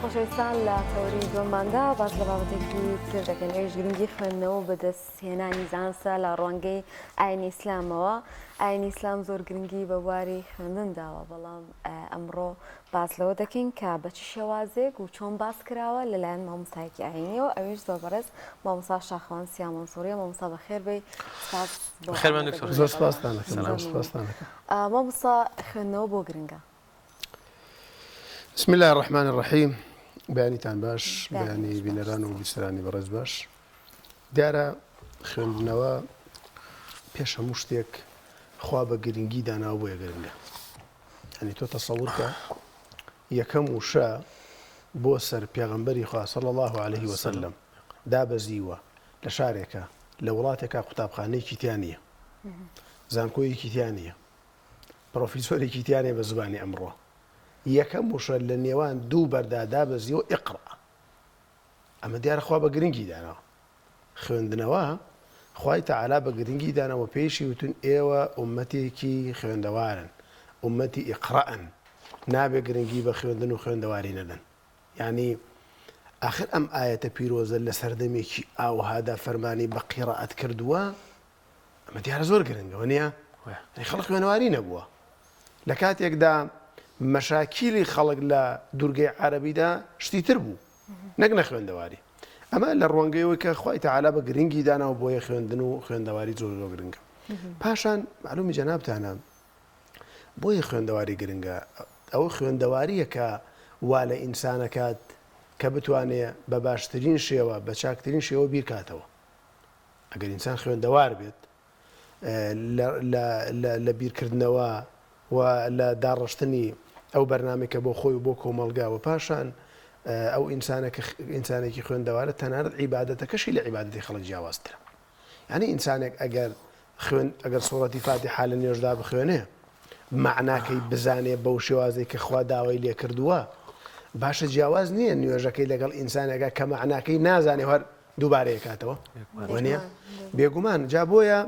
خۆشەویستان لە تەوری دووەماندا باس لە بابەتێکی تر دەکەین ئەویش گرنگی خوێندنەوە بەدەستهێنانی زانسە لە ڕوانگەی ئاینی ئیسلامەوە. ئاینی ئیسلام زۆر گرنگی بە بواری خوێندن داوە، بەڵام ئەمڕۆ باس لەوە دەکەین کە بە چ شێوازێک و چۆن باس کراوە لەلایەن مامۆستایەکی ئاینیەوە. ئەویش زۆر بەڕێز مامۆستا شاخەوان سیا مەنسووریە. مامۆستا بەخێر بێی. زۆر سپاستان دەکەم. مامۆستا خوێندنەوە بۆ گرنگە؟ بسم الله الرحمن الرحيم. بيانيتان باش بياني بينران و بیسرانی بەڕێز باش. دیارە خوێندنەوە پێش هەموو شتێک خوا بە گرنگی داناوە بۆیە گرنگە. یعنی تۆ تەسەوور کە یەکەم وشە بۆ سەر پێغەمبەری خوا صلی الله عليه وسلم دابەزیوە لە شارێکە لە وڵاتێکە قوتابخانەیەکی تیا نییە، زانکۆیەکی تیا نییە، پرۆفیسۆرێکی تیا نییە بە زبانی ئەمڕۆ. یەکەم وشە لە نێوان دوو بەردا دابەزیوە ئیقڕە. ئەمە دیارە خوا بە گرنگی داناوە. خوێندنەوە خوای تەعالا بە گرنگی داناوە، پێشی وتون ئێوە ئومەتێکی خوێندەوارن، ئومەتی ئیقڕەن، نابێ گرنگی بە خوێندن و خوێندەواری نەدەن. یعنی ئاخر ئەم ئایەتە پیرۆزە لە سەردەمێکی ئاوهادا فەرمانی بە قیرەئەت کردووە، ئەمە دیارە زۆر گرنگەوە نییە؟ خەڵک خوێنەواری نەبووە. لە کاتێکدا مەشاکیلی خەڵک لە دوورگەی عەرەبیدا شتی تر بوو، نەک نەخوێندەواری. ئەمە لە ڕوانگەیەوەی کە خوای تەعالا بە گرنگی داناوە بۆیە خوێندن و خوێندەواری زۆر گرنگە. پاشان معلومی جەنابتانە بۆیە خوێندەواری گرنگە. ئەوە خوێندەواریە کە وا لە ئینسانەکات کە بتوانێت بە باشترین شێوە بە چاکترین شێوە بیرکاتەوە. ئەگەر ئینسان خوێندەوار بێت لە بیرکردنەوە و لە داڕشتنی ئەو بەرنامێکە بۆ خۆی و بۆ کۆمەڵگاوە، پاشان ئەو ئینسانێکی خوێندەوارە تەنانەت عیبادەتەکەشی لە عیبادەتی خەڵک جیاوازترە. یعنی ئینسانێک ئەگەر سوڕەتی فاتیحا لە نوێژدا بخوێنێ، معناکەی بزانێ بەو شێوازەی کە خوا داوای لێ کردووە، باشە جیاواز نییە نوێژەکەی لەگەڵ ئینسانێکە کە معناکەی نازانێ هەر دووبارەیە کاتەوە، وانە بێگومان. جا بۆیە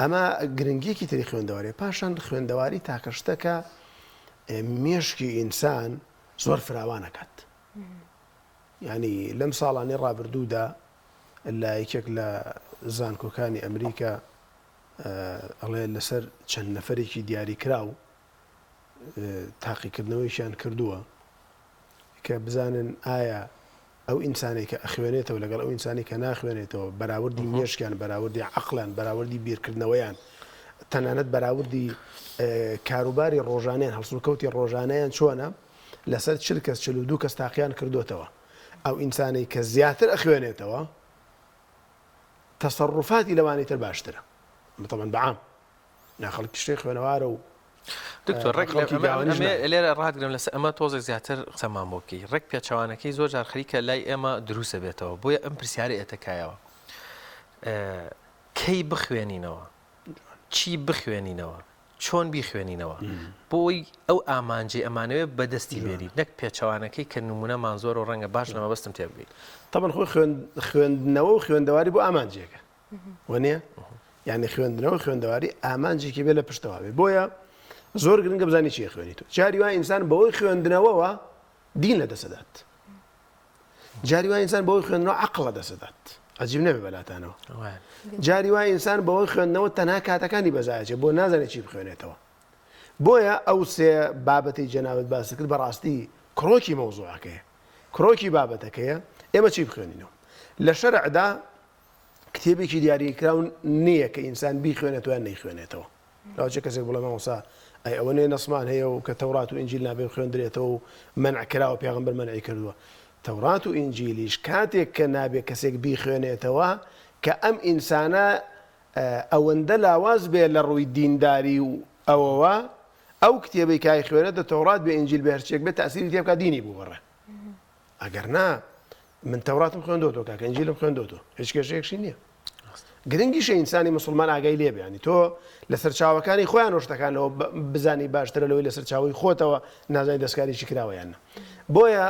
ئەمە گرنگیەکی تری خوێندەواری. پاشان خوێندەواری تاکەشتەکە مێشکی ئینسان زۆر فراوانەکات. ینی لەم ساڵانی ڕابردوودا لە یەکێک لە زانکۆکانی ئەمریکا ئەڵێ لەسەر چەند نەفەرێکی دیاریکراو تاقیکردنەوەیشیان کردووە کە بزانن ئایا ئەو ئینسانی کە ئەخوێنێتەوە لەگەڵ ئەو ئینسانی کە ناخوێنێتەوە بەراوردی مێشکیان، بەراوردی عەقڵیان، بەراوردی بیرکردنەوەیان، تەنانەت بەراوردی کاروباری ڕۆژانەیان، هەڵسوکەوتی ڕۆژانەیان چۆنە لەسەر 40 کەس 42 کەس تاقییان کردوتەوە. ئەو ئینسانی کە زیاتر ئەخوێنێتەوە تەسەڕوفاتی لەوانی تر باشترە. طبعاً بەعام ناخەڵکی شتێ خوێنەوارە و دکتۆر لێرە ڕاتگرم لەسەر ئەمە تۆزێک زیاتر قسەمان بۆ بکەی. ڕێک پێچەوانەکەی زۆر جار خەریکە لای ئێمە دروستە بێتەوە، بۆیە ئەم پرسیارە ئێتەکایەوە کەی بخوێنینەوە، چی بخوێنینەوە، چۆن بیخوێنینەوە، بۆی ئەو ئامانجی ئەمانەوێت بەدەستی بێنیت، نەک پێچەوانەکەی کە نمونەمان زۆر و ڕەنگە باش لەمە بەستم تێ بگەیت. طبعاً خۆی خوێندنەوە و خوێندەواری بۆ ئامانجێکە، وانە؟ یعنی خوێندنەوە خوێندەواری ئامانجێکی بێ لە پشتەوە بێ. بۆیە زۆر گرنگە بزانی چی خوێنیت. جاری وای ئینسان بەوەی خوێندنەوەوە دین لە دەسەدات، جاری وای ئینسان بەوەی خوێندنەوە عەقڵ لە دەسەدات، عەجیب نەبێ بەلاتانەوە. جاری وای ئینسان بەوەی خوێندنەوە تەنها کاتەکانی بەزایەچێ بۆ نازانێت چی بخوێنێتەوە. بۆیە ئەو سێ بابەتی جەنابەت باس کرد بەڕاستی کڕۆکی مەوزوعەکەیە، کڕۆکی بابەتەکەیە. ئێمە چی بخوێنینەوە؟ لە شەرعدا کتێبێکی دیاریکراون نییە کە ئینسان بیخوێنێتەوە یان نەیخوێنێتەوە. لاوچێ کەسێک بڵێ مامۆستا ئەی ئەوە نێ نەسمان هەیە و کە تەورات و ئینجیل نابێ خوێندرێتەوە و مەنع کراوە، پێغەمبەر مەنعی کردووە. تەورات و ئینجیلیش کاتێک کە نابێ کەسێک بیخوێنێتەوە کە ئەم ئینسانە ئەوەندە لاواز بێ لە ڕووی دینداری و ئەوەوە، ئەو کتێبەی کای خوێنێت دە تەورات بێ ئینجیل بێ هەرچێک بێت تەئسیری تێ بکات دینی بووڕێ. ئەگەر نا من تەوراتم خوێندۆتەوە کاکە ئینجیلم خوێندۆتەوە، هیچ کێشەیەکشی نییە. گرنگیشە ئینسانی مسلمان ئاگای لێ بێ. تۆ لە سەرچاوەکانی خۆیان شتەکانەوە بزانی باشترە لەوەی لە سەرچاوی خۆتەوە نازانی دەستکاریی کراوەیانە. بۆیە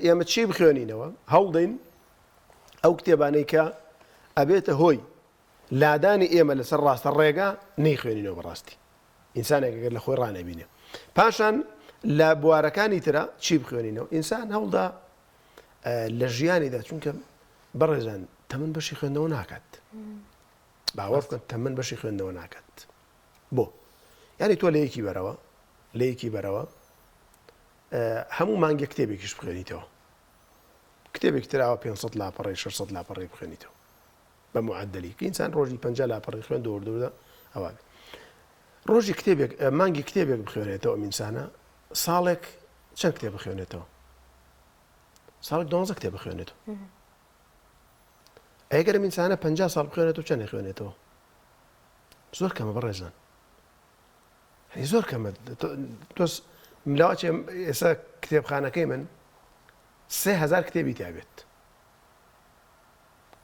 ئێمە چی بخوێنینەوە؟ هەڵدەین ئەو کتێبانەی کە ئەبێتە هۆی لادانی ئێمە لەسەر ڕاستە ڕێگا نەیخوێنینەوە بەڕاستی. ئینسانێک ئەگەر لە خۆی ڕانەبینێ. پاشان لە بوارەکانی ترە چی بخوێنینەوە ئینسان هەوڵدا لە ژیانیدا چونکە بەڕێزان تەمەن بەشی خوێندنەوە ناکات باوەڕ بکەن تەمەن بەشی خوێندنەوە ناکات بۆ یعنی تۆ لە یەکی بەرەوە هەموو مانگە کتێبێکیش بخوێنیتەوە کتێبێک تراوە 500 لاپەڕی 600 لاپەڕی بخوێنیتەوە بە معدلی کە ئینسان ڕۆژی 50 لاپەڕی خوێن دووردودا ئەوە ڕۆژی کتێبێک مانگی کتێبێک بخوێنێتەوە ئینسانە ساڵێک چەند کتێب بخوێنێتەوە ساڵێک 12 کتێب بخوێنێتەوە ئەگەر ئینسانە 50 ساڵ بخوێنێتەوە چەند خوێنێتەوە زۆر کەمە بەڕێزان زۆر کەمە تۆس ملاوەچێ ئێستا کتێبخانەکەی من 3000 کتێبی تابێت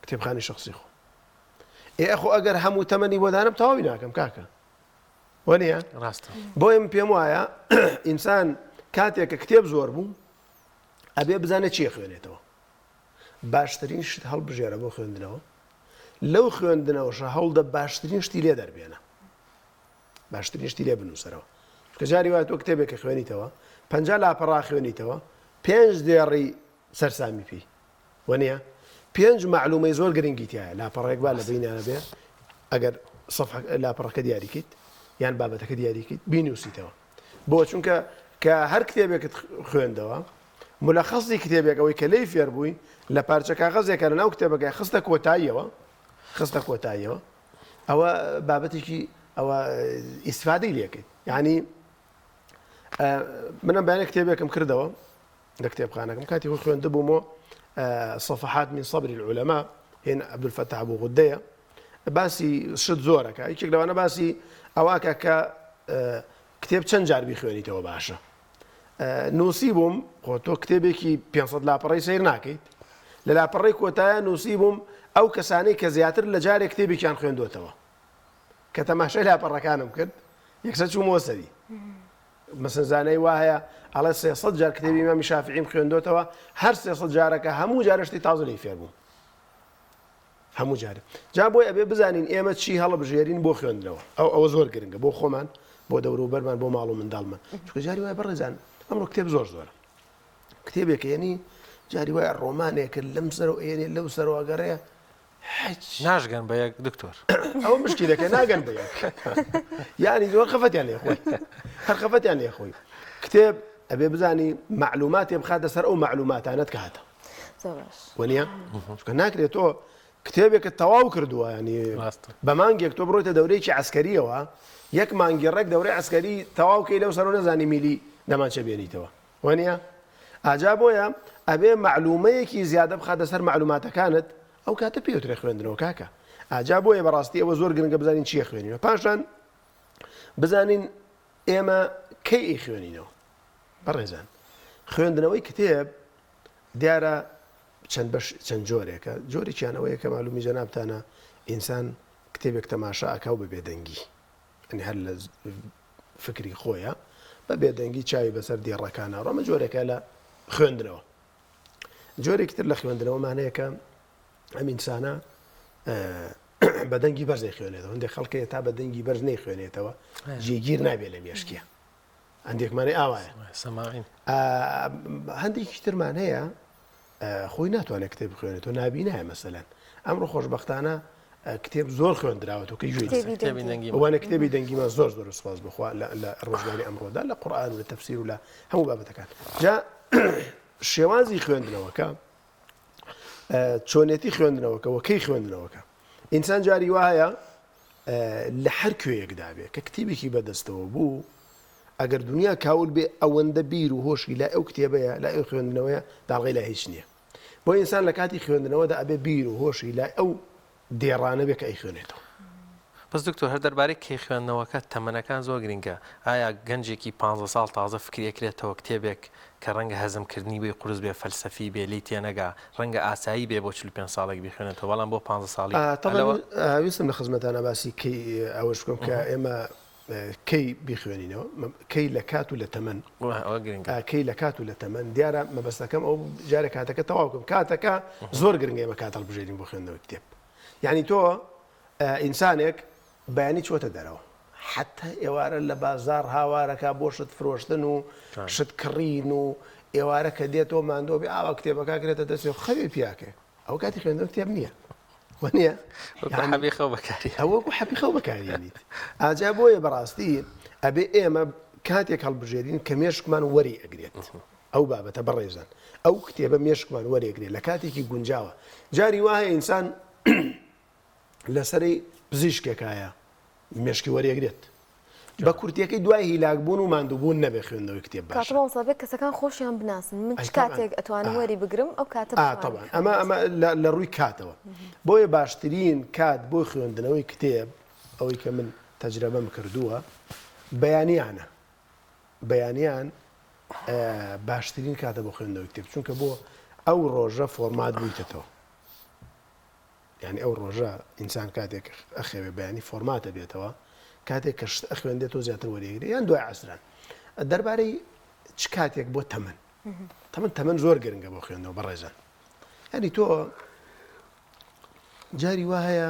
کتێبخانی شخصی خۆ ئەخۆ ئەگەر هەموو تەمەنی بۆدانم تەواوی ناکەم کاکە وەنیە ڕاستە بۆیم پێم وایە ئینسان کاتێککە کتێب زۆر بوو ئەبێ بزانێت چی خوێنێتەوە باشترین شت هەڵبژێرە بۆ خوێندنەوە لەو خوێندنەوەشە هەوڵدە باشترین شتی لێ دەربێنە باشترین شتی لێ بنووسەرەوە کە جاری وایە تۆ کتێبێکە خوێنیتەوە 50 لاپەڕا خوێنیتەوە 5 دێڕی سەرسامی پێی وەنیە 5 معلومەی زۆر گرنگی تایە لاپەڕێک با لە بینیانە بێ ئەگەر لاپەڕەکە دیاریکیت یان بابەتەکە دیاریکیت بینوسیتەوە بۆ چونکە کە هەر کتێبێکت خوێندەوە ملەخەصی کتێبێک ئەوەی کە لی فێر بووی لە پارچە کاغەزێکە لە ناو کتێبەکەی خستە کۆتاییەوە ئەوە بابەتێکی ئەوە ئیسفادەی لێکەیت یعنی منم بەیانە کتێبێکم کردەوە لە کتێبخانەکەم کاتی خۆی خوێندە بوومەوە صفحات من صبر العلماء هێن عەبدولفەتاح بوو غودەیە باسی شت زۆرەکە یەکێک لەوانە باسی ئەواکە کە کتێب چەند جار بیخوێنیتەوە باشە نووسی بووم خۆ تۆ کتێبێکی 500 لاپەڕی سیر ناکەیت لە لاپەڕی کۆتایە نووسی بووم ئەو کەسانەی کە زیاتر لە جارێک کتێبێکیان خوێندوتەوە کە تەماشای لاپەڕەکانم کرد یەکسەر چوومەوە سەری مەسەن زانەی وایە ئەڵێ 300 جار کتێبی ئیمامی شافعیم خوێندوتەوە هەر 300 جارەکە هەموو جارشتی تازە لی فێر بووم هەموو جارێ جا بۆی ئەبێ بزانین ئێمە چی هەڵبژێرین بۆ خوێندنەوە ئەوە زۆر گرنگە بۆ خۆمان بۆ دەوروبەرمان بۆ ماڵ و منداڵمان چونکە جاری وایە بەڕێزان ئەمڕۆ کتێب زۆرە کتێبێکە یعنی جاری وایە ڕۆمانێکە لەم سەرەوە ئێنێ لەو سەرەوە گەڕەیە ناشگەن بە یەک دکتۆر ئەوە مشکلەکە ناگەن بە یەک یعنی زۆر خەفەتیان لێ خۆی هەر خەفەتیان لێ خۆی کتێب ئەبێ بزانی معلوماتێ بخاتە سەر ئەو معلوماتانت کە هاتە وەنیە چونکە ناکرێت تۆ کتێبێکە تەواو کردووە ینی بە مانگێک تۆ بڕۆیتە دەورەیەکی عەسکەریەوە یەک مانگی ڕێک دەورەی عەسکەری تەواوکەی لەو سەرەوە نەزانی میلی دەمانچە بێنیتەوە وەنیە ئاجا بۆیە ئەبێ معلومەیەکی زیادە بخاتە سەر معلوماتەکانت ئەو کاتە پێوترێ خوێندنەوە کاکە ئاجا بۆیە بەڕاستی ئەوە زۆر گرنگە بزانین چیە خوێنینەوە پاشان بزانین ئێمە کەی ئەی خوێنینەوە بەڕێزان خوێندنەوەی کتێب دیارە چەند جۆرێکە جۆرێکیانەوەیە کە معلومی جەنابتانە ئینسان کتێبێک تەماشا ئەکاو بە بێدەنگی ئەنی هەر لە فکری خۆیە بە بێدەنگی چاوی بەسەر دیێڕەکانە ڕۆمە جۆرێکە لە خوێندنەوە جۆرێکی تر لە خوێندنەوەمانەیە کە ئەم ئینسانە بەدەنگی بەرز نەیخوێنێتەوە هەندێک خەڵکەیە تا بەدەنگی بەرز نەیخوێنێتەوە جێگیر نابێت لە مێشکیە هەندێکمانەی ئاوایە هەندێکی ترمان هەیە خۆی ناتوانێت کتێب بخوێنێتەوە نابینایە مەسەلەن ئەمڕۆ خۆشبەختانە کتێب زۆر خوێندراوەتەوە کە گوێوانە کتێبی دەنگیمان زۆر زۆر سپاس بخوا لە ڕۆژگاری ئەمڕۆدا لە قورئان و لە تەفسیر و لە هەموو بابەتەکان جا شێوازی خوێندنەوەکە چۆنێتی خوێندنەوەکە وەکەی خوێندنەوەکە ئینسان جاری وایە لە هەر کوێیەکدا بێ کە کتێبێکی بەدەستەوە بوو ئەگەر دنیا کاول بێ ئەوەندە بیر و هۆشی لا ئەو کتێبەیە لا ئەو خوێندنەوەیە داڵغی لا هیچ نییە بۆ ئینسان لە کاتی خوێندنەوەدا ئەبێ بیر و هۆشی لا ئەو دێڕانە بێ کە ئەی خوێنێتەوە بەس دکتۆر هەر دەربارەی کێ خوێندنەوەکە تەمەنەکان زۆر گرنگە ئایا گەنجێکی 15 ساڵ تازە فکرێکرێتەوە کتێبێک کە ڕەنگە هەزمکردنی بێ قورس بێ فەلسەفی بێ لی تێنەگا ڕەنگە ئاسایی بێ بۆ 45 ساڵێک بخوێنێتەوە بەڵام بۆ 15 ساڵی ویستم لە خزمەتانە باسی کەی ئەوەش بکەم کە ئێمە کەی بیخوێنینەوە کەی لە کات و لە تەمەن کەی لە کات و لە تەمەن دیارە مەبەستەکەم ئەو جارێک کاتەکە تەواو بکەم کاتەکە زۆر گرنگە ئێمە کات هەڵبژێرین بۆ خوێندنەوەی کتێب یعنی تۆ ئینسانێک بەیانی چۆتە دەرەوە حتى ئێوارە لە بازار هاوارەکە بۆ شت فرۆشتن و شت کڕین و ئێوارە کە دێتەوە ماندۆ بێ ئاوا کتێبەکە کرێتە دەستێ خەوێ پیاکە ئەو کاتی خوێندنەوە کتێب نییە وە حەبی خەو بەکاری ئەوەکو حەبی خەو بەکارێنیت ئاجا بۆیە بەڕاستی ئەبێ ئێمە کاتێک هەڵبژێرین کە مێشکمان وەری ئەگرێت ئەو بابەتە بەڕێزان ئەو کتێبە مێشکمان وەرێگرێت لە کاتێکی گونجاوە جاری وایە ئینسان لەسەری پزیشکێکایە مێشکی وەرێگرێت بە کورتەکەی دوای هیلاکبوون و ماندووبوون نەبێ خوێندنەوەی کتێب باش کاتەوەسەبێت کەسەکان خۆشیان بناسن من کاتێک ئەتوانم وەری بگرم ئەو کاتە طبعا ئەمە لە ڕووی کاتەوە بۆیە باشترین کات بۆ خوێندنەوەی کتێب ئەوەی کە من تەجربەم کردووە بەیانیان باشترین کاتە بۆ خوێندنەوەی کتێب چونکە بۆ ئەو ڕۆژە فۆرمات بوویتەوە یعنی ئەو ڕۆژە ئینسان کاتێک ئەخێوێ بەیانی فۆرماتە بێتەوە کاتێک کە شت ئەخوێندێتەوە زیاتر وەرێگرێت یان دوای عەسران دەربارەی چ کاتێک بۆ تەمەن زۆر گرنگە بۆ خوێندنەوە بەڕێزان ینی تۆ جاری وا هەیە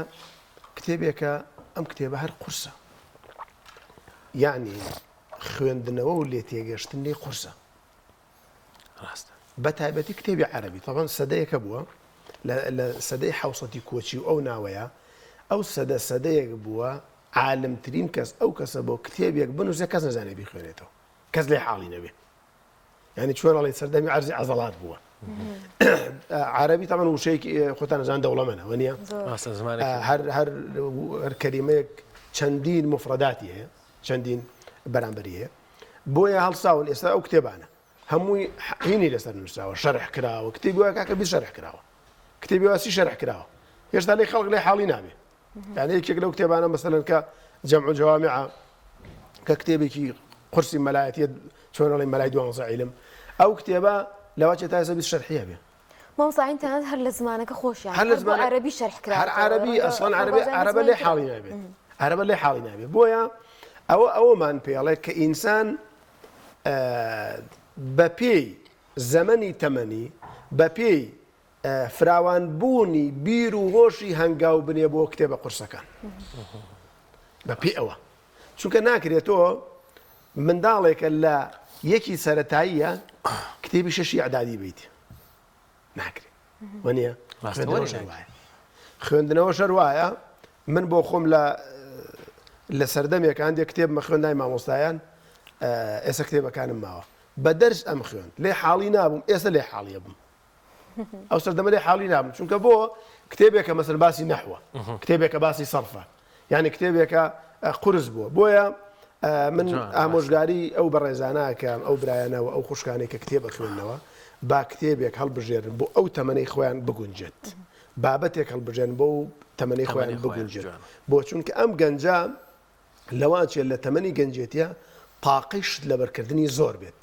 کتێبێکە ئەم کتێبە هەر قورسە یعنی خوێندنەوە و لێ تێگەشتن لێ قورسە ڕاستە بە تایبەتی کتێبی عەرەبی طبعاً سەدەیەکە بووە لە سەدەی حەوسەتی کۆچی و ئەو ناوەیە ئەو سەدەیەک بووە عالمترین کەس ئەو کەسە بۆ کتێبێک بنووسێ کەس نەزانێ بیخوێنێتەوە کەس لێ حاڵی نەبێ یعنی چۆن ئەڵێ سەردەمی عەرزی عەزەڵات بووە عەرەبی تەمەن وشەیەکی خۆتان نەزان دەوڵەمەنە وەنیە هەر کەلیمەیەک چەندین مفرەداتی هەیە چەندین بەرامبەری هەیە بۆیە هەڵساون ئێستا ئەو کتێبانە هەمووی هینی لەسەر نووسراوە شەرح کراوە کتێبی وایە کاکە بیر شەرح کراوە کتێبی واسی شەرح کراوە هێشتا لێ خەڵک لێ حاڵی نابێ يعني يكيك لو كتابانا مثلا كجمع جوامع ككتابي قرصي ملايات شلون اللي ملاي دوان علم او كتابه لو اجت هذا بالشرحيه به ما صح انت هل زمانك خوش يعني هل زمان عربي شرح كلام عربي اصلا عربي لي حالي نابي عربي لي حالي نابي بويا او مان بيالك كانسان بابي زمني تمني بابي فراوان بوونی بیر و هۆشی هەنگاو بنێ بۆ کتێبە قورسەکان بە پێی ئەوە چونکە ناکرێتەوە منداڵێکە لە یەکی سەرەتاییە کتێبی شەشی ئەعدادی بیت ناکرێت وەنیە خوێندنەوە شەر وایە من بۆ خۆم لە سەردەمێک هەندێک کتێبمە خوێندای مامۆستایان ئێستا کتێبەکانم ماوە بە دەرس ئەم خوێند لێ حاڵی نابووم ئێستا لێ حاڵیە بووم ئەو سەردەمە لێ حاڵی نابم چونکە بۆ کتێبێکە مەسەر باسی نەحوە کتێبێکە باسی سەرفە یعنی کتێبێکە قورس بووە بۆیە من ئامۆژگاری ئەو بەڕێزاناکەم ئەو برایانەوە ئەو خوشکانێک کە کتێبە خوێندنەوە با کتێبێک هەڵبژێرن بۆ ئەو تەمەنەی خۆیان بگونجێت بابەتێک هەڵبژێن بۆ تەمەنەی خۆیان بگونجێت بۆ چونکە ئەم گەنجە لەواچێت لە تەمەنی گەنجێتیە تاقەی شت لەبەرکردنی زۆر بێت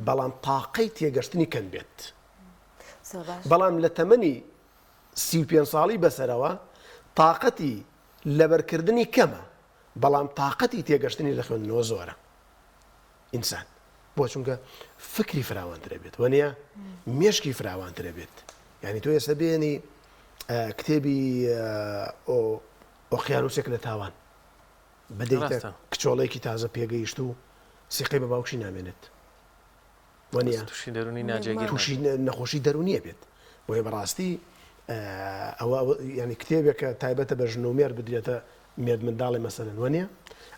بەڵام تاقەی تێگەشتنی کەم بێت بەڵام لە تەمەنی 35 ساڵی بەسەرەوە تااقەتی لەبەرکردنی کەمە بەڵام تااقەتی تێگەشتنی لە خوێندنەوە زۆرە ئینسان بۆ چونکە فکری فراوانترە بێت وەنیە مێشکی فراوانترە بێت یعنی تۆ ێستا بێنی کتێبی ئۆقیانوسێک لە تاوان بەدەیتە کچۆڵێکی تازە پێگەیشت و سیقی بە باوکشی نامێنێت وەنیە تووشی نەخۆشی دەرونیە بێت بۆیە بەڕاستی ئەوە ینی کتێبێکە تایبەتە بە ژنۆمێر بدرێتە مێرد منداڵی مەسەلەن وەنیە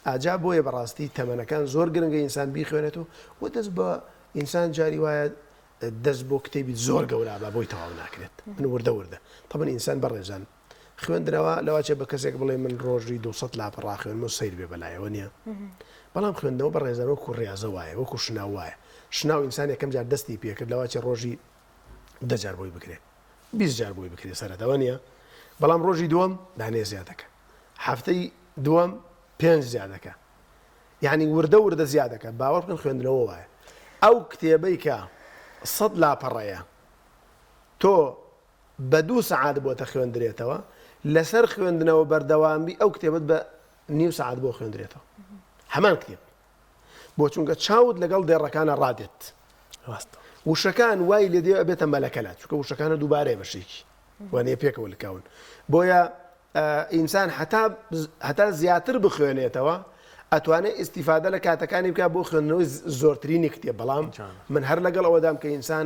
ئاجا بۆیە بەڕاستی تەمەنەکان زۆر گرنگە ئینسان بیخوێنێت و دەست بە ئینسان جاری وایە دەست بۆ کتێبی زۆر گەورە بە بۆی تەواو ناکرێت من وردە تەبەن ئینسان بەڕێزان خوێندنەوە لەواچێ بە کەسێک بڵێ من ڕۆژی 200 لاپە ڕاخوێنم و سەیر بێ بەلایەوە نییە بەڵام خوێندنەوە بەڕێزان وەکو ڕێازە وایە وەکو شناو وایە شناو ئینسان یەکەم جار دەستی پێکرد لەواچێ ڕۆژی 10 جار بۆی بکرێت 20 جار بۆی بکرێت سەرەتەوە نییە بەڵام ڕۆژی دووەم دانێ زیادەکە هەفتەی دووەم 5 زیادەکە یعنی وردە زیادەکە باوەڕ بکەن خوێندنەوە وایە ئەو کتێبەی کە 100 لاپەڕەیە تۆ بە 2 سەعات بۆتە خوێندرێتەوە لەسەر خوێندنەوە بەردەوامبی ئەو کتێبت بە نیو سەعات بۆ خوێندرێتەوە هەمان کتێب بۆ چونکە چاوت لەگەڵ دێڕەکانە ڕادێت وشەکان وای لێ دێ بێتە مەلەکەلات چونکە وشەکانە دووبارەیە بەشێکی وانەیە پێکەوە لکاون بۆیە ئینسان هەتا زیاتر بخوێنێتەوە ئەتوانێت ئیسیفادە لە کاتەکانی بکە بۆ خوێندنەوەی زۆرترینی کتێب بەڵام من هەر لەگەڵ ئەوەدام کە ئینسان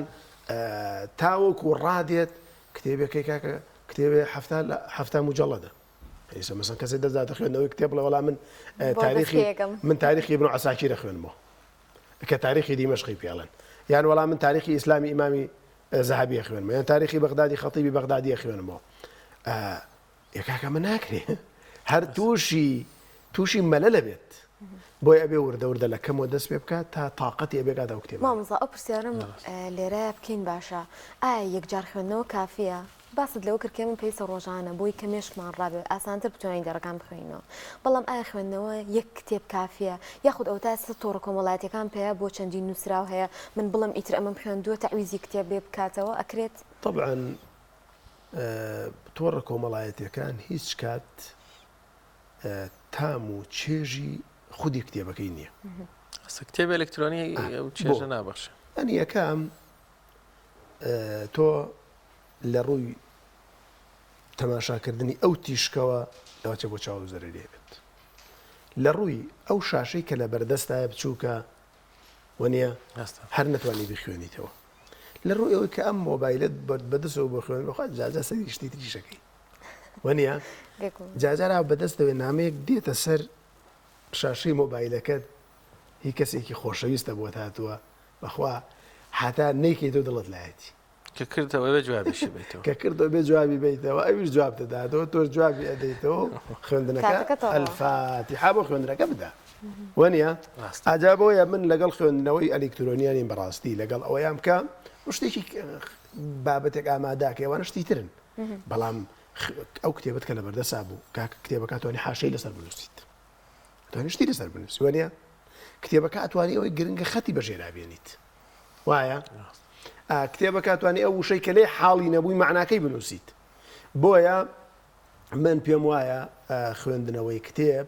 تاوەکو ڕادێت کتێبەکەی کاکە کتێبێ هەفتا مجەڵەدە ئێستا مەسەن کەسێ دەزاتە خوێندنەوەی کتێب لە وەڵام من تاریخی ابن عساکیرە خوێنمەوە کە تاریخی دیمەشقی پێڵێن یان وەڵام من تاریخی ئیسلامی ئیمامی زەهەبیە خوێنمەوە یان تاریخی بەغدادی خەتیبی بەغدادیە خوێنمەوە کاکە من ناکرێ هەر تووشی مەلە لەبێت بۆی ئەبێ وردە لە کەمەوە دەست پێ بکات تا تااقەتی ئەبێگات ئەو کتێب مامۆستا ئەو پرسیارم لێرە بکەین باشە ئایا یەکجار خوێندنەوە کافیە باست لەوە کردکە من پێویستە ڕۆژانە بۆی کەمێشمان ڕابێت ئاسانتر بتوانین دەرەکان بخوێنەوە بەڵام ئایا خوێندنەوە یەک کتێب کافیە یاخود ئەو تا تۆڕە کۆمەڵایەتەکان پێەیە بۆ چەندین نووسراو هەیە من بڵم ئیتر ئەمەم خوێندووە تەعویزی کتێب بێ بکاتەوە ئەکرێت طبعا تۆڕە کۆمەڵایەتەکان هیچ کات تام و چێژی خودی کتێبەکەی نییە کتێب ئەلکترۆنی چێژە نابەخشە ئەنی یەکەم تۆ لە ڕووی تەماشاکردنی ئەو تیشکەوە ئەوچە بۆ چاو زەرری لێبێت لە ڕووی ئەو شاشەی کە لە بەردەستایە بچووکە وەنیە هەر نەتوانانی بخوێنیتەوە لە ڕووی ئەوەی کە ئەم مۆبایلت بەدەستەوە بۆ خوێن بخوات جاجا سەری شتی تریشەکەی وەنیە جاجارا بەدەستەوێ نامەیەک دێتە سەر شاشەی مۆبایلەکەت هی کەسێکی خۆشەویستە بۆ هاتووە بەخوا هاتا نەیکەیتەوە دڵت لایەتی کە کردەوە بێ جوابیشی بیتەوە کە کردەوە بێ جوابی بیتەوە ئەویش جواب دەداتەوە تۆش جوابی ئەدەیتەوە خوێندنەکە ئەلفاتیحا بۆ خوێندنەکە بدە وەنیە ئاجابەوەیە من لەگەڵ خوێندنەوەی ئەلکترۆنیانی بەڕاستی لەگەڵ ئەوەیان بکە شتێکی بابەتێک ئاماداکە ئەوانە شتی ترن بەڵام ئەو کتێبەت کە لە بەردەسا بوو کاکە کتێبەکە توانی حاشەی لەسەر بنووسیت توانی شتی لەسەر بنووسی وەنیە کتێبەکە ئەتوانی ئەوەی گرنگە خەتی بەژێرابێنیت وایە کتێبەکە توانی ئەو وشەی کە لێ حاڵی نەبووی معناکەی بنووسیت بۆیە من پێم وایە خوێندنەوەی کتێب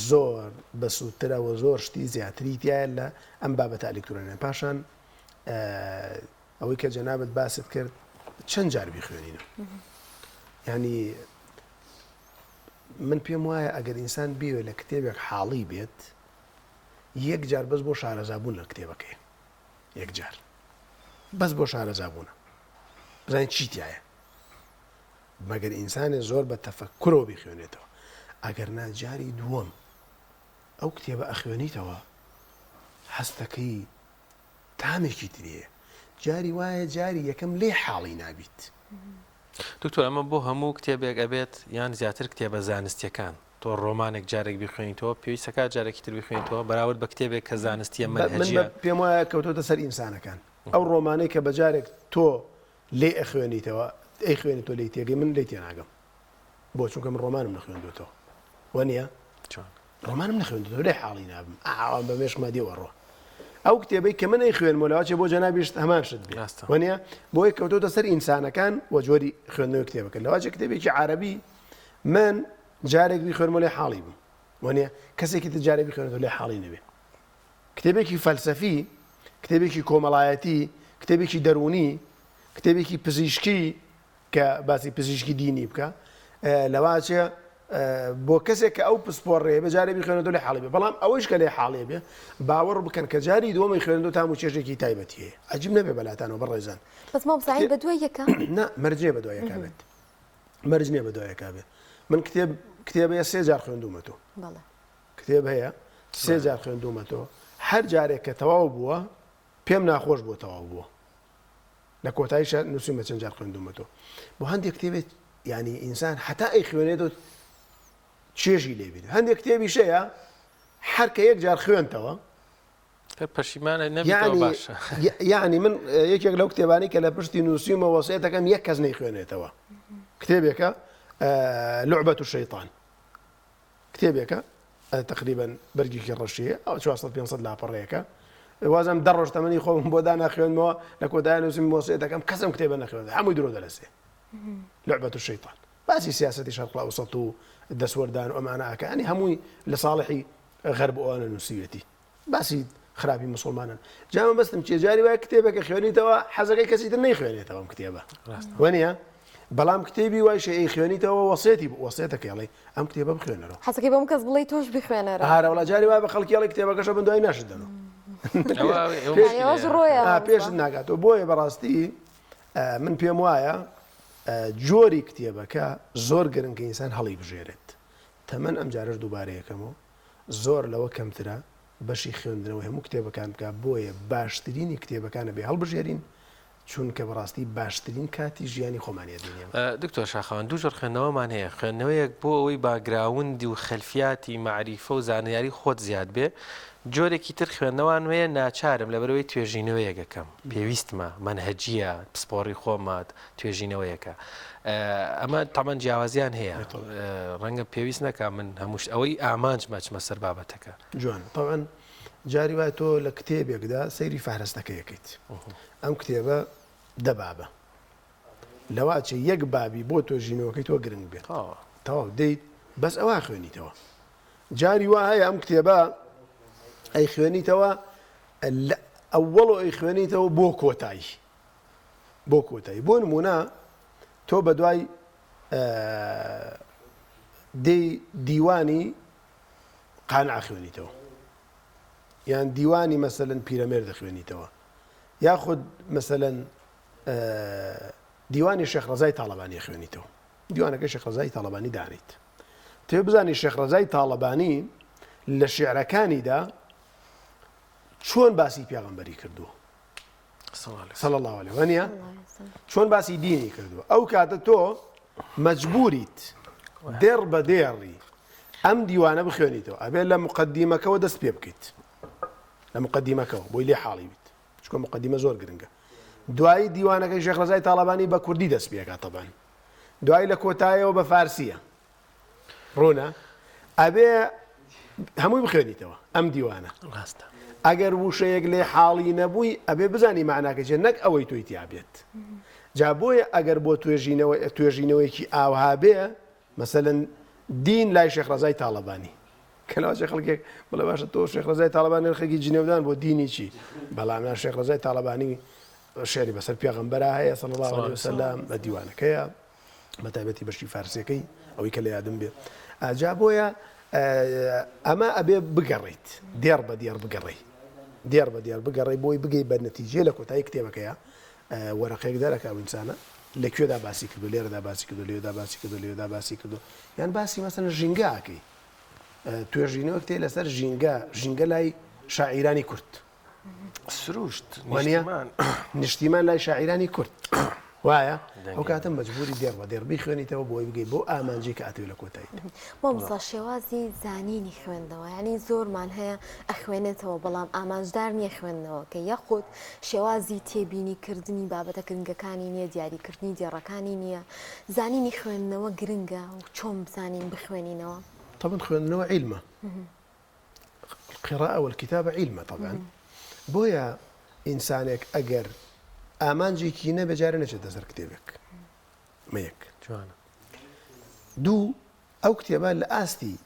زۆر بەسووترەوە زۆر شتی زیاتری تایە لە ئەم بابەتە ئەلکترۆنیە پاشان ئەوەی کە جەنابەت باست کرد چەند جار بیخوێنینە ینی من پێم وایە ئەگەر ئینسان بیوێ لە کتێبێک حاڵی بێت یەک جار بەس بۆ شارەزابوون لە کتێبەکەی یەک جار بەس بۆ شارەزابوونە بزانین چی تایە مەگەر ئینسانێ زۆر بە تەفەککرەوە بیخوێنێتەوە ئەگەر نا جاری دووەم ئەو کتێبە ئەخوێنیتەوە هەستەکەی تامێکی ترێ جاری وایە جاری یەکەم لێ حاڵی نابیت دکتۆر ئەمە بۆ هەموو کتێبێک ئەبێت یان زیاتر کتێبە زانستیەکان تۆ ڕۆمانێک جارێک بخوێنیتەوە پێویستەکە جارێکی تر بخوێنیتەوە بەراورد بە کتێبێک کە زانستیە منهەجیە پێم وایە کەوتۆتە سەر ئینسانەکان ئەو ڕۆمانەی کە بەجارێک تۆ لێ ئەخوێنیتەوە ئەی خوێنی تۆ لی تێگەی من لی تێناگەم بۆ چونکە من ڕۆمانم نەخوێندوێتەوە وەنیە ڕۆمانم نەخوێندوێتەوە لێ حاڵی نابم ئاوان بە مێشکما دێوەڕۆ ئەو کتێبەی کە من ئەی خوێنمەوەچێ بۆ جەنابیشت هەمان شت بێ وەنیە بۆی کەوتۆتە سەر ئینسانەکان وە جۆری خوێندنەوەی کتێبەکە لەواجە کتێبێکی عربی من جارێک بیخوێنمە لێ حاڵی بوو وەنیە کەسێکی تر جارێک بخوێنێتەوە لێ حاڵی نەبێ کتێبێکی فەلسەفی کتێبێکی کۆمەڵایەتی کتێبێکی دەرونی کتێبێکی پزیشکی کە باسی پزیشکی دینی بکە لەواچە بۆ کەسێک کە ئەو پسپۆڕێ بەجارێ بخوێنێتەوە لێ حاڵی بێ بەڵام ئەوەش کە لێ حاڵێ بێ باوەڕ بکەن کە جاری دووەمی خوێندەوە تام و چێژێکی تایبەتی هەیە عەجیب نەبێ بەلاتانەوە بەڕێزان بەس مامۆستا بە دوای یەکە نا مەرجێ بە دوای یەکا بێت مەرج نییە بە دوای یەکا بێت من کتێبەیە 3 جار خوێندومەتەوە کتێب هەیە 3 جار خوێندومەتەوە هەر جارێک کە تەواو بووە پێم ناخۆش بۆ تەواو بووە لە کۆتاییشە نووسیمە چەند جار خوێندومەتەوە بۆ هەندێک کتێبێت ینی ئینسان هەتا ئەی خوێنێتەوە چێژی لێبێت هەندێک کتێبی شەیە هەر کە یەک جار خوێنتەوە پەشیمانە نەبێتەوە باشە یعنی من یەکێک لەو کتێبانی کە لە پشتی نووسیمە وەسیەتەکەم یەک کەس نەیخوێنێتەوە کتێبێکە لعبة الشيطان کتێبێکە تقریبا بەرگێکی ڕەشیە ئەو 400-500 لاپەڕەیەەکە وازم دەڕۆژ تەمەنی خۆم بۆ داناخوێنمەوە لە کۆدای نووسیم وەسیەتەکەم کەسم کتێبە نەخوێن هەمووی درۆ دەلەسێ لعبة الشيطان باسی سیاسەتی شەرق ئەوسەط و دەسوەردان و ئەمانە ئەکانی هەمووی لە ساڵحی غەرب ئەوانە نووسیوێتی باسی خراپی مسلمانن جامە بەستم چێجاری وایە کتێبێکە خوێنیتەوە حەزەکەی کەسی تر نەیخوێنێتەوە ئەم کتێبە وەنیە بەڵام کتێبی وایشە ئەی خوێنیتەوە وەسێتەکەڵێ ئەم کتێبە بخوێنەرەوە حەسەکەی بەم کەس بڵێ تۆش بخوێنەرە هارەوەڵا جاری وای بە خەڵکیڵی کتێبەکەشە بن دوای ناشدنەوە ئێوەش ڕۆیە پێشت ناکاتەوە بۆیە بەڕاستی من پێم وایە جۆری کتێبەکە زۆر گرنگکە ئینسان هەڵی بژێرێت تەمەەن ئەم جارش دووبارەیەکەمەوە زۆر لەوە کەمترە بەشی خوێندنەوە هەموو کتێبەکان بکە بۆیە باشترینی کتێبەکانە بێ هەڵبژێرین چونکە بەڕاستی باشترین کاتی ژیانی خۆمانیە دێنێ. دکتۆر شاخەوان دوو جۆر خوێندنەوەمان هەیە خوێندنەوەیەک بۆ ئەوەی باگراوندی و خەلفیاتی معریفە و زانیاری خۆت زیاد بێ جۆرێکی تر خوێندنەوەوان وەیە ناچارم لەبەرەوەی توێژینەوەیەکەکەم پێویستمە منهەجیە پسپۆڕی خۆمات توێژینەوەیەکە ئەمە تامان جیاوازیان هەیە ڕەنگە پێویست نەکە من هەمووش ئەوەی ئامانج مەچمە سەر بابەتەکە جوان تاوان جاری وای تۆ لە کتێبێکدا سەیری فارستەکە یەکەیت ئەم کتێبە دەبابە لەواچە یەک بابی بۆ تۆژینەوەکەی تۆ گرنگ بێت تەواو دەیت بەس ئەوە خوێنیتەوە جاری وا هەیە ئەم کتێبە ئەی خوێنیتەوە ئەوەڵۆ ئەی خوێنیتەوە بۆ کۆتایی بۆ نمونە تۆ بە دوای دیوانی قانع خوێنیتەوە یان دیوانی مەسەلەن پیرەمێر دەخوێنیتەوە یاخود مەسەلەن دیوانی شێخ ڕەزای تاڵەبانی خوێنیتەوە دیوانەکە شێخ ڕەزای تاڵەبانی دانیت تێ بزانی شێخ ڕەزای تاڵەبانی لە شێعرەکانیدا چۆن باسی پێغەمبەری کردووە صلی الله عليه وسلم چۆن باسی دینی کردووە ئەو کاتە تۆ مەجبوریت دێڕ بە دێڕی ئەم دیوانە بخوێنیتەوە ئەبێ لە مقدیمەکەەوە دەست پێ بکەیت لە مقدیمەکەەوە بۆی لێ حاڵی بیت چکە مقدیمە زۆر گرنگە دوایی دیوانەکەی شێخ ڕەزای تاڵەبانی بە کوردی دەست پێکات تەبان دوای لە کۆتایەوە بە فارسیە ڕوونە ئەبێ هەمووی بخوێنیتەوە ئەم دیوانە ڕاستە ئەگەر وشەیەک لێ حاڵی نەبووی ئەبێ بزانی معناکەجێ نەک ئەوەی تۆی تیا بێت جا بۆیە ئەگەر بۆ توێژینەوەیکی ئاوها بێ مەسەلەن دین لای شێخ ڕەزای تاڵەبانی کەلاوە خەڵکێک بڵێ باشە تۆ شێخ ڕەزای تاڵەبانی خەڵکی جنێودان بۆ دینی چی بەڵام شێخ ڕەزای تاڵەبانی شێری بەسەر پێغەمبەرە هەیە صلی الله عليه وسلم بە دیوانەکەیە بە تایبەتی بەشی فارسیەکەی ئەوەی کە لە یادم بێ ئاجا بۆیە ئەمە ئەبێ بگەڕیت دێڕ بە دێڕ بگەڕی بۆی بگەی بە نەتیجێ لە کۆتایی کتێبەکەیە وەرەقەیەک دەرەکە ئینسانە لەکوێدا باسی کردو لێرەدا باسی کردو لێدا باسی کردو لێدا باسی کردو یان باسی مەسەن ژینگاکەی توێژینەوە کتێ لەسەر ژینگە لای شاعیرانی کورد سروشت نیشتیمان لای شاعیرانی کورد وایە ئەو کاتم مەجبوری دێڕ بە دێڕ بیخوێنیتەوە بۆی بگەی بۆ ئامانجی کە ئاتوی لە کۆتایی مامۆستا شێوازی زانینی خوێندنەوە ینی زۆرمان هەیە ئەخوێنێتەوە بەڵام ئامانجدار نییە خوێندنەوەکە یەخود شێوازی تێبینیکردنی بابەتە گرنگەکانی نییە دیاریکردنی دێڕەکانی نییە زانینی خوێندنەوە گرنگە و چۆن بزانین بخوێنینەوە طبعا خوێندنەوە عیلمە القراءة والكتابة علمە طبعا بۆیە ئینسانێک ئەگەر ئامانجێکی نەبێ جارە نەچێتە سەر کتێبێک مەیەک جوانە دوو ئەو کتێبە لە ئاستی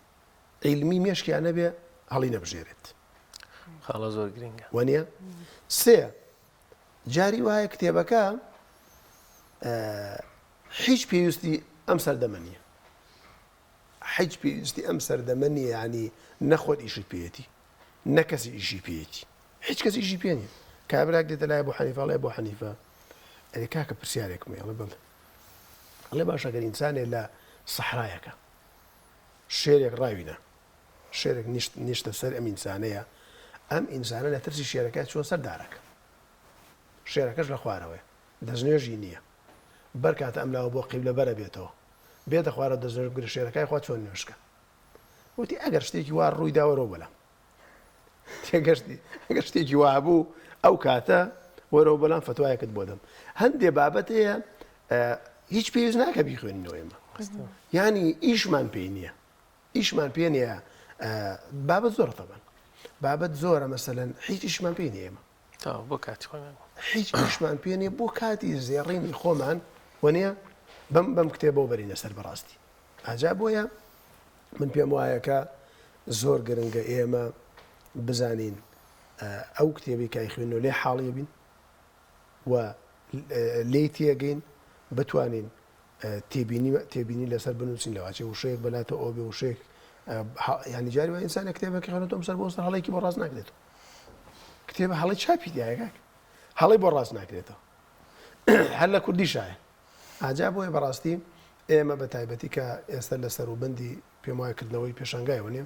عیلمی مێشکیان نەبێ هەڵی نەبژێرێت خاڵە زۆر گرنگە وانە سێ جاری وایە کتێبەکە هیچ پێویستی ئەم سەردەمە نییە هیچ پێویستی ئەم سەردەمە نیە ینی نەخۆت ئیشت پێێتی نەکەسی ئیشی پێێتی هیچ کەس ئیشی پێ نیە کابراک دێتە لای بۆ حەنیفە لای بۆ حەنیفە ئەرێ کاکە پرسیارێکم ئەڵێ بڵێ ئەڵێ باشە گەر ئینسانێ لە سەحرایەکە شێرێک ڕاوینە شێرێک نیشتە سەر ئەم ئینسانەیە ئەم ئینسانە لە ترسی شێرەکە چۆن سەردارەکە شێرەکەش لە خوارەوەی دەستنوێژی نییە بەرکاتە ئەم لاوە بۆ قیبلە بەرە بێتەوە بێتە خوارە دەستنوێژ شێرەکەی خوا چۆن نوێشکە وتی ئەگەر شتێکی وا ڕووی داوەرەوە بەلام ئەگەر شتێکی وابوو ئەو کاتە وەرەوە بەلام فتوایەکت بۆ دەم هەندێ بابەت هەیە هیچ پێویست ناکە بیخوێنینەوە ئێمە ینی ئیشمان پێ نییە ئیشمان پێ نییە بابەت زۆر تەبەن بابەت زۆرە مەسەلەن هیچ ئیشمان پێ نیە ئێمە بۆ کاتی خۆمان هیچ ئیشمان پێ نیە بۆ کاتی زێڕینی خۆمان وەنیە بەم کتێبەوە بەرینە سەر بەڕاستی ئاجا بۆیە من پێم وایە کە زۆر گرنگە ئێمە بزانین ئەو کتێبی کای خوێنەوە لێ حاڵی بین و لێی تێگەین بتوانین تێبینی لەسەر بنووسین لەواچێ وشەیەک بەلاتە ئەو بێ وشەیەک ینی جاری وە ئینسانە کتێبەکە خەنەوە سەر بۆ سەر هەڵێکی بۆ ڕاست ناکرێتەوە کتێبە هەڵی چاپی دیایەکە هەڵی بۆ ڕاست ناکرێتەوە هەر لە کوردی شایە ئاجا بۆیە بەڕاستی ئێمە بە تایبەتی کە ئێستا لە سەروبەندی پێم وایە کردنەوەی پێشانگایەوە نیە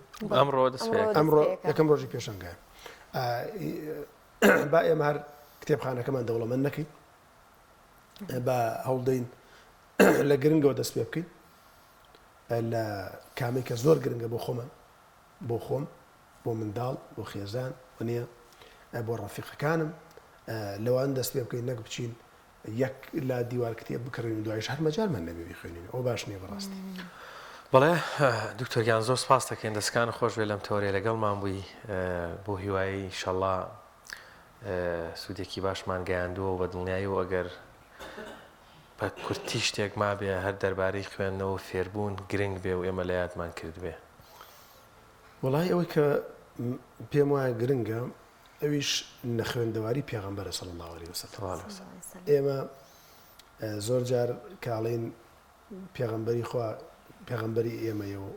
ئەمڕۆ یەکەم ڕۆژی پێشانگایە با ئێمە هەر کتێبخانەکەمان دەوڵەمەند نەکەین بە هەوڵدەین لە گرنگەوە دەست پێ بکەین لە کامێک کە زۆر گرنگە بۆ خۆمان بۆ خۆم بۆ منداڵ بۆ خێزان نییە بۆ ڕەفیقەکانم لەوان دەست پێ بکەین نەک بچین یەک لا دیوار کتێب بکڕین دوایش هەر مەجارمان نەبێ بخوێنین ئەو باش نییە بەڕاستی بەڵێ دکتۆریان زۆر سپاس دەکەین دەستکان خۆش بێ لەم تەوەرێ لەگەڵمان بووی بۆ هیوایی ئینشەڵڵا سوودێکی باشمان گەیاندووە و بە دڵنیایی و ئەگەر بە کورتی شتێک ما بێ هەر دەربارەی خوێندنەوە فێربوون گرنگ بێ و ئێمە لە یادمان کرد بێ وەڵای ئەوەی کە پێم وایە گرنگە ئەویش نەخوێندەواری پێغەمبەرە صلی الله عليه وسلم ئێمە زۆر جار کاڵین پێغەمبەری خوا پێغەمبەری ئێمەیە و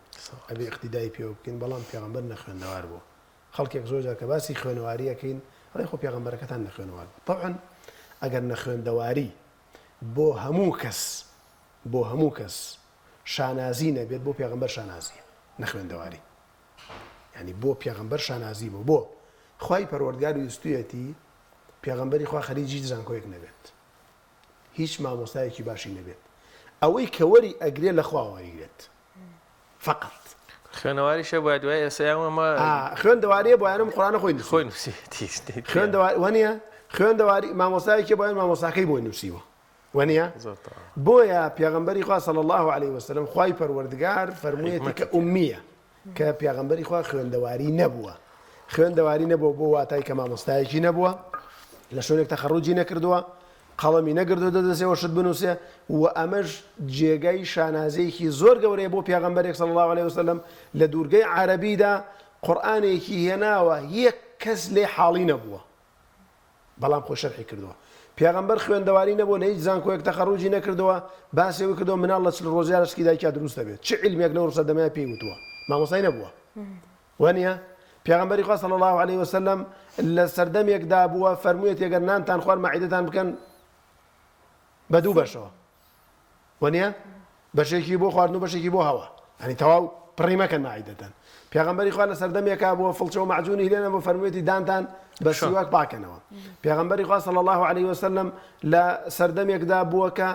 ئەبێ اقتیدای پێوە بکەین بەڵام پێغەمبەر نەخوێندەوار بوو خەڵکێک زۆر جار کە باسی خوێنەواریەکەین ڕێ خۆ پێغەمبەرەکەتان نەخوێنەوار طبعا ئەگەر نەخوێندەواری بۆ هەموو کەس شانازی نەبێت بۆ پێغەمبەر شانازیە نەخوێندەواری ینی بۆ پێغەمبەر شانازی بوو بۆ خوای پەروەردگار ویستویەتی پێغەمبەری خوا خەریجی زانکۆیەک نەبێت هیچ مامۆستایەکی باشی نەبێت ئەوەی کە وەری ئەگرێ لە خوا وەریگرێت فقط خوێنەواریشە بۆ دوای ئێسایمەمە خوێندەواریە بۆیانم قورئانە خۆی نووسی خوێندەواری وانە خوێندەواری مامۆستایەکی بۆیان مامۆستاکەی بۆی نووسیوە وانە بۆیە پێغەمبەری خوا صلی الله عليه وسلم خوای پەروەردگار فەرموویەتی کە ئومیە کە پێغەمبەری خوا خوێندەواری نەبووە خوێندەواری نەبووە بۆ واتای کە مامۆستایەکی نەبووە لە شوێنێک تەخەڕوجی نەکردووە قەڵەمی نەگردو دەدەسێەوە شت بنووسێ و ئەمەش جێگەی شانازەیەکی زۆر گەورەیە بۆ پێغەمبەرێک صلی الله عليه وسلم لە دوورگەی عەرەبیدا قورئانێکی هێناوە یەک کەس لێ حاڵی نەبووە بەڵام خۆی شەرحی کردووە پێغەمبەر خوێندەواری نەبووە لە هیچ زانکۆیەک تەخەڕوجی نەکردووە باسێوی کردەوە مناڵ لە چل ڕۆژیارە شکی دایکیا دروست دەبێت چ عیلمێک لەو ڕسەدەمەیە پێی وتووە مامۆستای نەبووە وانە پێغەمبەری خوا صلی الله عليه وسلم لە سەردەمێکدا بووە فەرموویەتی ئەگەر نانتان خوارد مەعیدەتان بکەن بە دوو بەشەوە وانە بەشێکی بۆ خواردن و بەشێکی بۆ هەوا هەنی تەواو پڕی مەکەن مەعیدەتان پێغەمبەری خوا لە سەردەمێکا بووە فڵچە و مەعجونی لێنە بۆ فەرموویەتی دانتان بە سیواک پاکەنەوە پێغەمبەری خوا صلی الله عليه وسلم لە سەردەمێکدا بووە کە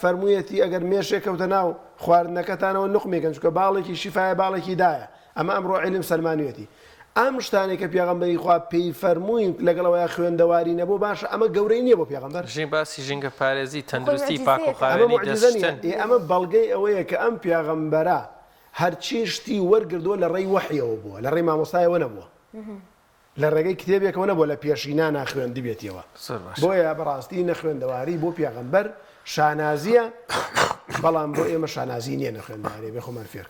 فەرموویەتی ئەگەر مێشێک کەوتە ناو خواردنەکەتانەوە نوقمێکن چونکە باڵێکی شیفایە باڵێکی دایە ئەمە ئەمڕۆ عیلم سەلمانوێتی ئەم شتانێک کە پێغەمبەری خوا پێی فەرمووین لەگەڵەوەی خوێندەواری نەبوو باشە ئەمە گەورەی نییە بۆ پێغەمبەر ژین باسی ژینگە پارێزی تەندروستی پاک و خاوێنی دەستن ئەمە بەڵگەی ئەوەیە کە ئەم پێغەمبەرە هەرچی شتی وەرگردووە لە ڕێی وەحیەوە بووە لە ڕێی مامۆستایەوە نەبووە لە ڕێگەی کتێبێکەوە نەبووە لە پێشینا ناخوێندی بێتیەوە بۆیە بەڕاستی نەخوێندەواری بۆ پێغەمبەر شانازیە بەڵام بۆ ئێمە شانازی نییە نەخوێندەواری بێ خۆمان فێر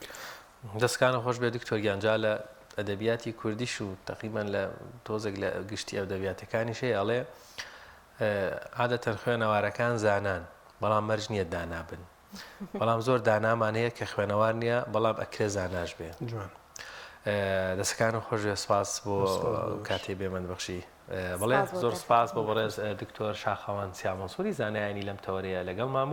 دەستکانە خۆش بێ دکتۆر گیانجا لە ئەدەبیاتی کوردیش و تقریبان لە تۆزێک لە گشتی ئەدەبیاتەکانی شەیە ئەڵێ عادەتەن خوێنەوارەکان زانان بەڵام مەرج نییە دانابن بەڵام زۆر دانامان هەیە کە خوێنەوار نییە بەڵام ئەکرێ زاناش بێ دەستەکانم خۆش بێ سپاس بۆ کاتێ بێمەند بەخشی بڵێ زۆر سپاس بۆ بەڕێز دکتۆر شاخەوان سیامەنسووری زانایانی لەم تەوەرەیە لەگەڵ مام